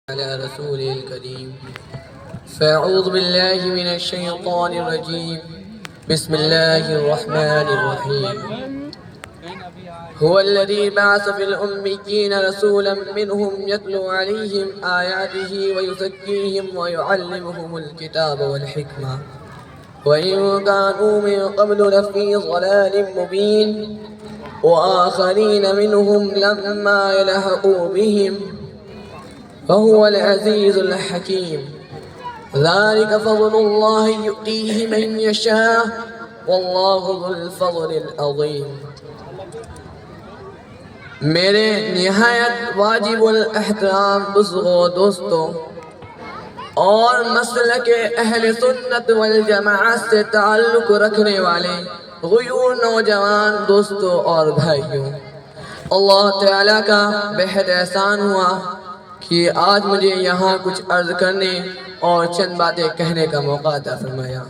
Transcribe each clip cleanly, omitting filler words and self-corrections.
على رسوله الكريم فأعوذ بالله من الشيطان الرجيم بسم الله الرحمن الرحيم هو الذي بعث في الأميين رسولا منهم يتلو عليهم آياته ويزكيهم ويعلمهم الكتاب والحكمة وإن كانوا من قبل لفي ضلال مبين وآخرين منهم لما يلحقوا بهم وهو العزيز الحكيم ذلك فضل الله يؤتيه من يشاء والله ذو الفضل العظيم۔ میرے نہایت واجب الاحترام بزرگوں دوستوں اور مسلک اہل سنت والجماعت سے تعلق رکھنے والے غیور نوجوان دوستوں اور بھائیوں، اللہ تعالیٰ کا بہت احسان ہوا کہ آج مجھے یہاں کچھ عرض کرنے اور چند باتیں کہنے کا موقع عطا فرمایا۔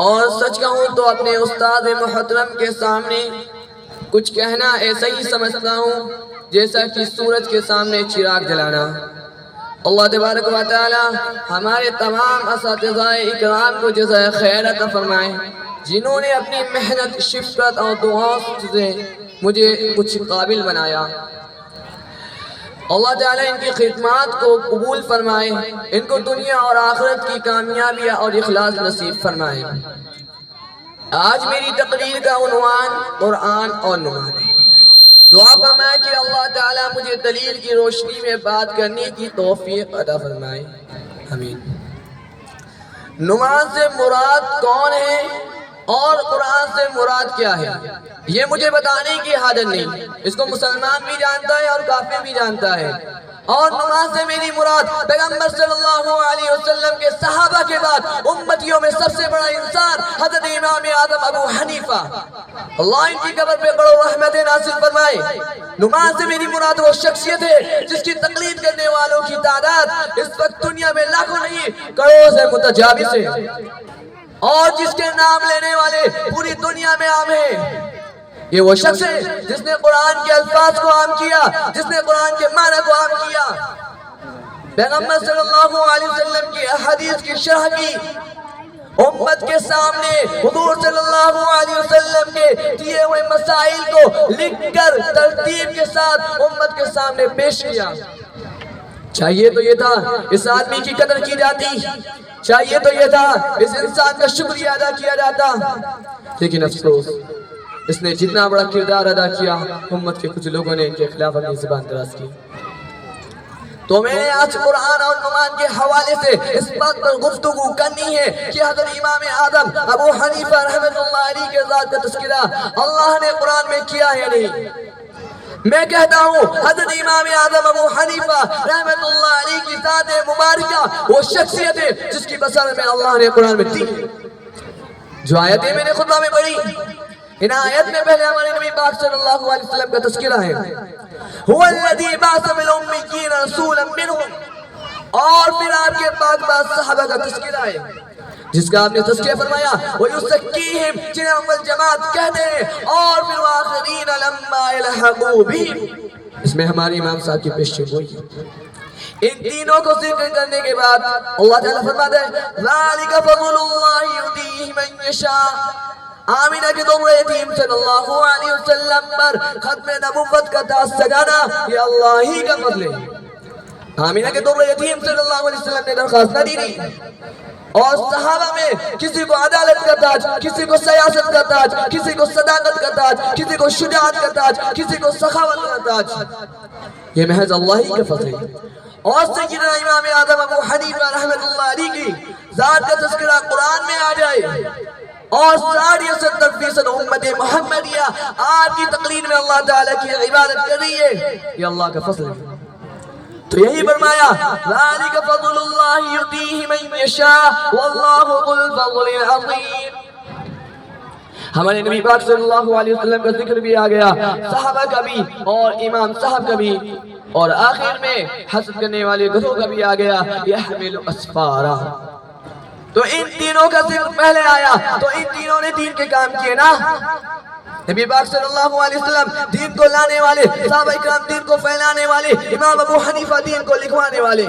اور سچ کہوں تو اپنے استاد محترم کے سامنے کچھ کہنا ایسا ہی سمجھتا ہوں جیسا کہ سورج کے سامنے چراغ جلانا۔ اللہ تبارک و تعالی ہمارے تمام اساتذہ اکرام کو جزائے خیر عطا فرمائے، جنہوں نے اپنی محنت، شفقت اور دعاؤں سے مجھے کچھ قابل بنایا۔ اللہ تعالیٰ ان کی خدمات کو قبول فرمائے، ان کو دنیا اور آخرت کی کامیابی اور اخلاص نصیب فرمائے۔ آج میری تقریر کا عنوان قرآن اور نماز ہے۔ دعا فرمائے کہ اللہ تعالیٰ مجھے دلیل کی روشنی میں بات کرنے کی توفیق عطا فرمائے، آمین۔ نماز سے مراد کون ہے اور قرآن سے مراد کیا ہے، یہ مجھے بتانے کی حاجت نہیں، اس کو مسلمان بھی جانتا ہے اور کافر بھی جانتا ہے۔ اور نماز سے میری مراد پیغمبر صلی اللہ علیہ وسلم کے صحابہ کے بعد امتیوں میں سب سے بڑا انسان حضرت امام اعظم ابو حنیفہ، اللہ ان کی قبر پہ بڑو رحمت نازل فرمائے۔ نماز سے میری مراد وہ شخصیت ہے جس کی تقلید کرنے والوں کی تعداد اس وقت دنیا میں لاکھوں نہیں کروڑوں سے متجاوز ہے، اور جس کے نام لینے والے پوری دنیا میں عام ہیں۔ یہ وہ شخص ہے جس نے قرآن کے الفاظ کو عام کیا، جس نے قرآن کے معنی کو عام کیا، پیغمبر صلی اللہ علیہ وسلم کی احادیث کی شرح کی، امت کے سامنے حضور صلی اللہ علیہ وسلم کے دیے ہوئے مسائل کو لکھ کر ترتیب کے ساتھ امت کے سامنے پیش کیا۔ چاہیے تو یہ تھا اس آدمی کی قدر کی جاتی، چاہیے تو یہ تھا اس انسان کا شکریہ ادا کیا جاتا، لیکن افسوس اس نے جتنا بڑا کردار ادا کیا، امت کے کچھ لوگوں نے ان کے خلاف اپنی زبان دراز کی۔ تو میں نے آج قرآن اور نماز کے حوالے سے اس بات پر گفتگو کرنی ہے کہ حضرت امام اعظم ابو حنیفہ رحمۃ اللہ علیہ کے ذات کا تذکرہ اللہ نے قرآن میں کیا ہے نہیں۔ میں کہتا ہوں حضرت امام اعظم ابو حنیفہ رحمۃ اللہ علیہ کی ذات مبارکہ وہ شخصیت ہے جس کی بصارت میں اللہ نے قرآن میں دی۔ جو آیتیں میں نے خطبہ میں پڑھی، ان آیت میں پہلے ہمارے نبی پاک صلی اللہ علیہ وسلم کا تذکرہ ہے، هو الذی بعث فی الامیین رسولا منہم، اور پھر آپ کے پاک باز صحابہ کا تذکرہ ہے جس کا آپ نے تذکرہ فرمایا، وَيُزَكِّيهِمْ جنہیں اول جماعت کہتے ہیں، اور پھر وَآخَرِينَ لَمَّا يَلْحَقُوا بِهِمْ، اس میں ہماری امام صاحب کی پیش ہوئی ہے۔ ان تینوں کو ذکر کرنے کے بعد اللہ تعالیٰ فرماتا ہے ذَلِكَ فَضْلُ اللَّهِ يُؤْتِيهِ مَن يَشَاءُ۔ آمینہ کے دور یتیم صلی اللہ علیہ وسلم پر ختم نبوت کا تاج سجانا یہ اللہ ہی کا فضل ہے۔ آمینہ کے دور یتیم صلی اللہ علیہ وسلم نے درخواست نہ دی، اور صحابہ میں کسی کو عدالت کا تاج، کسی کو سیاست کا تاج، کسی کو صداقت کا تاج، کسی کو شجاعت کا تاج، کسی کو سخاوت کا تاج، یہ محض اللہ ہی کا فضل ہے۔ اور سیدنا امام اعظم ابو حنیفہ رحمۃ اللہ علیہ کی ذات کا تذکرہ قرآن میں آ جائے اور 70% امت محمدیہ آپ کی تقریر میں اللہ تعالیٰ کی عبادت کر رہی ہے، یہ اللہ کا فضل ہے۔ تو یہی فرمایا ذَلِكَ فَضْلُ اللَّهِ يُؤْتِيهِ مَن يَشَاءُ وَاللَّهُ ذُو الْفَضْلِ الْعَظِيمِ۔ ہمارے نبی پاک صلی اللہ علیہ وسلم کا ذکر بھی آ گیا، صحابہ کا بھی اور امام صاحب کا بھی، اور آخر میں حسد کرنے والے گروہ کا بھی آ گیا، يَحْمِلُ أَسْفَارًا۔ تو ان تینوں کا ذکر پہلے آیا تو ان تینوں نے دین کے کام کیے نا، نبی پاک صلی اللہ علیہ وسلم دین کو لانے والے، صحابہ اکرام دین کو پھیلانے والے، امام ابو حنیفہ دین کو لکھوانے والے.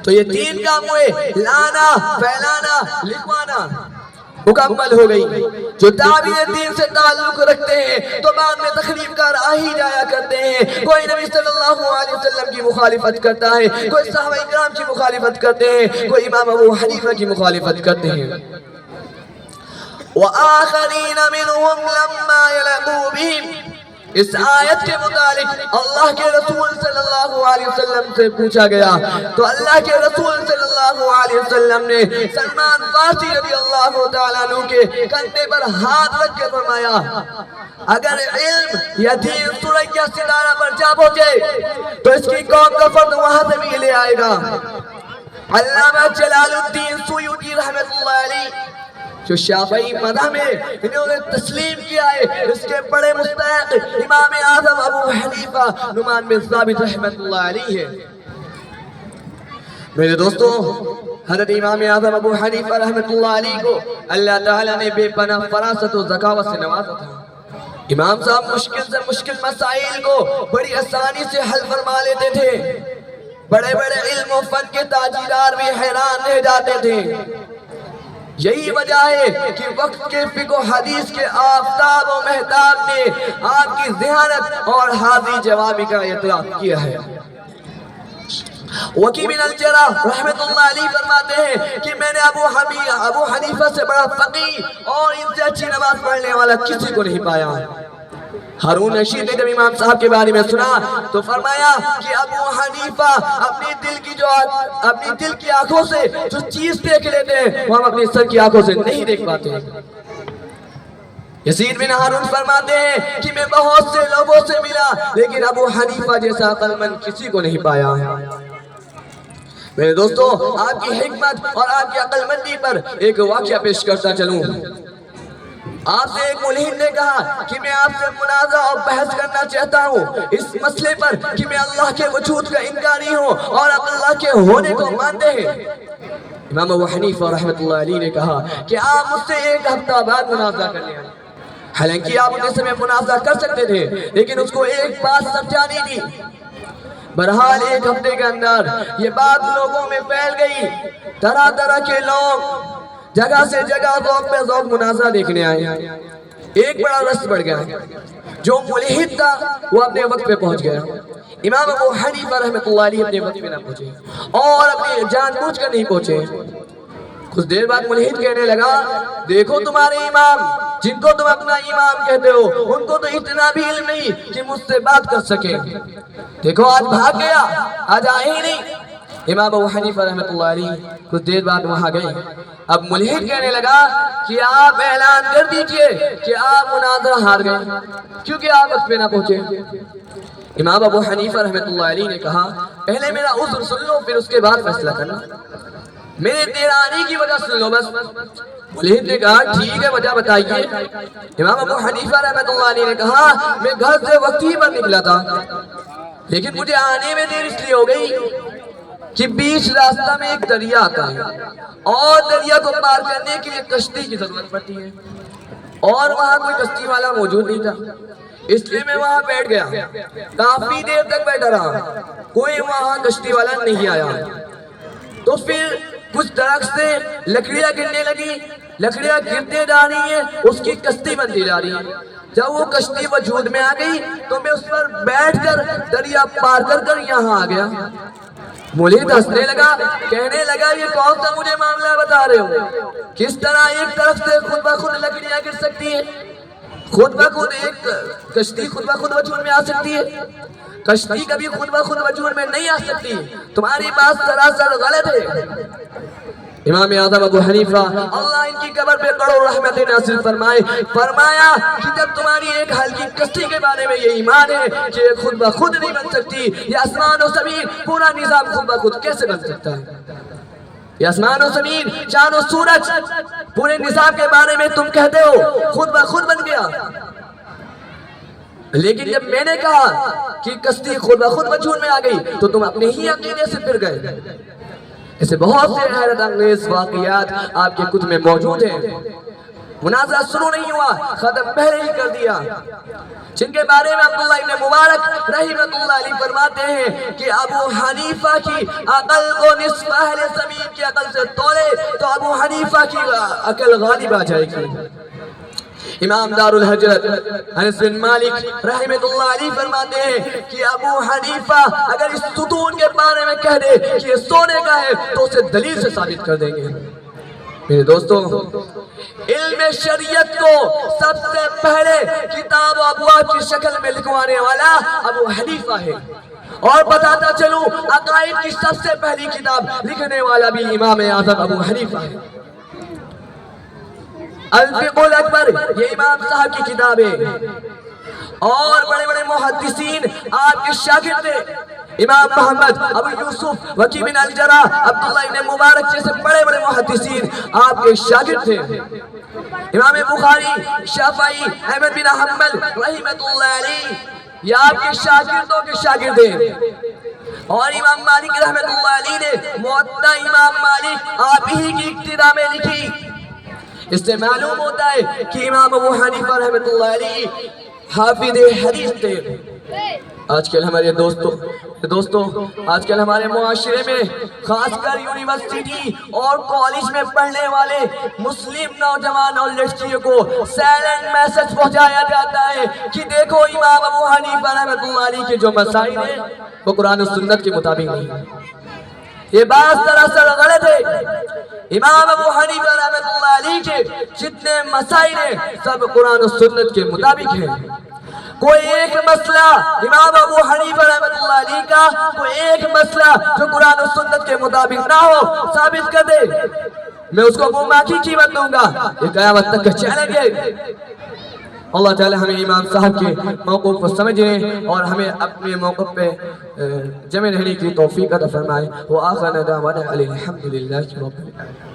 تو یہ تین کام ہوئے، لانا، پھیلانا، لکھوانا، مکمل ہو گئی. جو تعبیر دین سے تعلق رکھتے ہیں تو بعد میں تخریب کار آ ہی جایا کرتے ہیں. کوئی نبی صلی اللہ علیہ وسلم کی مخالفت کرتا ہے، کوئی صحابہ اکرام کی مخالفت کرتے ہیں، کوئی امام ابو حنیفہ کی مخالفت کرتے ہیں. وآخرین منہم لما یلقوا بہم. اس آیت کے متعلق اللہ کے رسول صلی اللہ علیہ وسلم سے پوچھا گیا تو اللہ کے رسول صلی اللہ علیہ وسلم نے سلمان فارسی رضی اللہ تعالیٰ عنہ کے کندھے پر ہاتھ رکھ کے فرمایا، اگر علم یا دین سورج یا ستارہ پر جا پہنچے تو اس کی قوم کا فرد وہاں سے بھی لے آئے گا. علامہ جلال الدین سیوطی رحمت اللہ علیہ جو شافعی مذہب میں انہوں نے تسلیم کیا ہے، اس کے بڑے مستحق امام اعظم ابو حنیفہ نعمان بن ثابت رحمت اللہ علیہ ہے. میرے دوستو، حضرت امام اعظم ابو حنیفہ رحمت اللہ علیہ کو اللہ تعالیٰ نے بے پناہ فراست و ذکاوت سے نوازا تھا. امام صاحب مشکل سے مشکل مسائل کو بڑی آسانی سے حل فرما لیتے تھے. بڑے بڑے علم و فن کے تاجدار بھی حیران رہ جاتے تھے. یہی وجہ ہے کہ وقت کے فقہ و حدیث کے آفتاب و مہتاب نے آپ کی ذہانت اور حاضی جوابی کا اطلاق کیا ہے. وکی بن الجراح رحمت اللہ علیہ فرماتے ہیں کہ میں نے ابو حنیفہ سے بڑا فقیہ اور ان سے اچھی نماز پڑھنے والا کسی کو نہیں پایا. ہارون رشید نے جب امام صاحب کے بارے میں سنا تو فرمایا کہ ابو حنیفہ اپنی دل کی آنکھوں سے جو چیز دیکھ لیتے ہیں وہ ہم اپنی سر کی آنکھوں سے نہیں دیکھ پاتے. یزید بن ہارون فرماتے ہیں کہ میں بہت سے لوگوں سے ملا لیکن ابو حنیفہ جیسا عقل مند کسی کو نہیں پایا. میرے دوستو، آپ کی حکمت اور آپ کی عقل مندی پر ایک واقعہ پیش کرتا چلوں. آپ سے ایک ملحد نے کہا کہ میں آپ سے منازعہ اور بحث کرنا چاہتا ہوں اس مسئلے پر کہ میں اللہ کے وجود کا انکاری ہوں اور آپ اللہ کے ہونے کو مانتے ہیں. امام ابو حنیفہ رحمت اللہ علیہ نے کہا کہ آپ مجھ سے ایک ہفتہ بعد منازعہ کر لیں. حالانکہ آپ ان سے منازعہ کر سکتے تھے لیکن اس کو ایک بات سمجھانی تھی. بہرحال ایک ہفتے کے اندر یہ بات لوگوں میں پھیل گئی. طرح طرح کے لوگ جگہ سے جگہ ذوق پہ ذوق منازعہ دیکھنے آئے. ایک بڑا رس بڑھ گیا. جو ملحد تھا وہ اپنے وقت پہ پہنچ گیا. امام ابو حنیفہ رحمت اللہ علیہ اپنے وقت پہ نہ پہنچے اور اپنی جان بوجھ کر نہیں پہنچے. کچھ دیر بعد ملحد کہنے لگا، دیکھو تمہارے امام جن کو تم اپنا امام کہتے ہو ان کو تو اتنا بھی علم نہیں کہ مجھ سے بات کر سکیں. دیکھو آج بھاگ گیا، آج آئے ہی نہیں. امام ابو حنیفہ رحمت اللہ علیہ کچھ دیر بعد وہاں گئے. اب ملحد کہنے لگا کہ آپ اعلان کر دیجئے کہ آپ مناظرہ ہار گئے کیونکہ آپ اس پہ نہ پہنچے. امام ابو حنیفہ رحمت اللہ علیہ نے کہا، پہلے میرا عذر سن لو پھر اس کے بعد فیصلہ کرنا. میرے دیر آنے کی وجہ سن لو بس. ملحد نے کہا ٹھیک ہے وجہ بتائیے. امام ابو حنیفہ رحمت اللہ علیہ نے کہا، میں گھر سے وقت ہی پر نکلا تھا لیکن مجھے آنے میں دیر اس لیے ہو گئی کہ بیچ راستہ میں ایک دریا آتا ہے اور دریا کو پار کرنے کے لیے کشتی کی ضرورت پڑتی ہے اور وہاں کوئی کشتی والا موجود نہیں تھا. اس لیے میں وہاں بیٹھ گیا. کافی دیر تک بیٹھا رہا، کوئی وہاں کشتی والا نہیں آیا. تو پھر کچھ درخت سے لکڑیاں گرنے لگی. لکڑیاں گرتے جا رہی ہیں، اس کی کشتی بنتی جا رہی ہے. جب وہ کشتی وجود میں آ گئی تو میں اس پر بیٹھ کر دریا پار کر یہاں آ گیا. ملحد ہنسنے لگا، کہنے لگا یہ کون سا مجھے معاملہ بتا رہے ہو؟ کس طرح ایک طرف سے خود بخود لکڑیاں گر سکتی ہیں؟ خود بخود ایک کشتی خود بخود وجود میں آ سکتی ہے؟ کشتی کبھی خود بخود وجود میں نہیں آ سکتی. تمہاری بات سراسر غلط ہے. امام اعظم ابو حنیفہ اللہ ان کی قبر پہ کروڑ رحمت نازل فرمائے فرمایا کہ جب تمہاری ایک ہلکی کشتی کے بارے میں یہ ایمان ہے کہ یہ خود بخود نہیں بن سکتی، یہ آسمان و زمین پورا نظام خود بخود کیسے بن سکتا ہے؟ یہ آسمان و زمین چاند و سورج پورے نظام کے بارے میں تم کہتے ہو خود بخود بن گیا. لیکن جب میں نے کہا کہ کشتی خود بخود وجود میں آ گئی تو تم اپنے ہی عقیدے سے پھر گئے. ایسے بہت سے حیرت انگیز واقعات آپ کے کتب میں موجود ہیں. مناظرہ شروع نہیں ہوا، ختم پہلے ہی کر دیا، جن کے بارے میں عبداللہ ابن مبارک رحمۃ اللہ علیہ فرماتے ہیں کہ ابو حنیفہ کی عقل کو نصف اہل زمین کی عقل سے تولے تو ابو حنیفہ کی عقل غالب آ جائے گی۔ امام دار الحجرت انس بن مالک رحمۃ اللہ علیہ فرماتے ہیں کہ ابو حنیفہ اگر اس ستون کے بارے میں کہہ دے کہ یہ سونے کا ہے تو اسے دلیل سے ثابت کر دیں گے۔ میرے دوستو، علم شریعت کو سب سے پہلے کتاب و ابواب کی شکل میں لکھوانے والا ابو حنیفہ ہے، اور بتاتا چلوں عقائد کی سب سے پہلی کتاب لکھنے والا بھی امام اعظم ابو حنیفہ ہے۔ الفقہ الاکبر یہ امام صاحب کی کتاب ہے، اور بڑے بڑے محدثین آپ کے شاگرد تھے، امام محمد ابو یوسف وکی بن الجراح عبداللہ ابن مبارک جیسے بڑے بڑے محدثین آپ کے شاگرد تھے۔ امام بخاری، شافعی، احمد بن حنبل رحمۃ اللہ علیہ یہ آپ کے شاگردوں کے شاگرد ہیں، اور امام مالک رحمۃ اللہ علیہ نے موطا امام مالک آپ ہی کی ابتدا میں لکھی۔ اس سے معلوم ہوتا ہے کہ امام ابو حنیفہ رحمۃ اللہ علیہ حافظ حدیث تھے۔ آج کل ہمارے دوستوں آج کل ہمارے معاشرے میں خاص کر یونیورسٹی اور کالج میں پڑھنے والے مسلم نوجوان اور لڑکیوں کو سائلنٹ میسج پہنچایا جاتا ہے کہ دیکھو امام ابو حنیفہ رحمۃ اللہ علیہ کے جو مسائل ہیں وہ قرآن و سنت کے مطابق نہیں ہیں۔ یہ بات سراسر غلط ہے۔ امام ابو حنیفہ رحمۃ اللہ علیہ کے جتنے مسائل ہیں سب قرآن و سنت کے مطابق ہیں۔ کوئی ایک مسئلہ امام ابو حنیفہ رحمۃ اللہ علیہ کا کوئی ایک مسئلہ جو قرآن و سنت کے مطابق نہ ہو ثابت کر دے، میں اس کو گمراہ کی قیمت دوں گا، یہ قیامت تک کا چیلنج ہے۔ اللہ تعالی ہمیں امام صاحب کے موقف کو سمجھنے اور ہمیں اپنے موقف پہ جمع رہنے کی توفیق عطا فرمائے۔ وآخر دعوانا الحمدللہ رب العالمین۔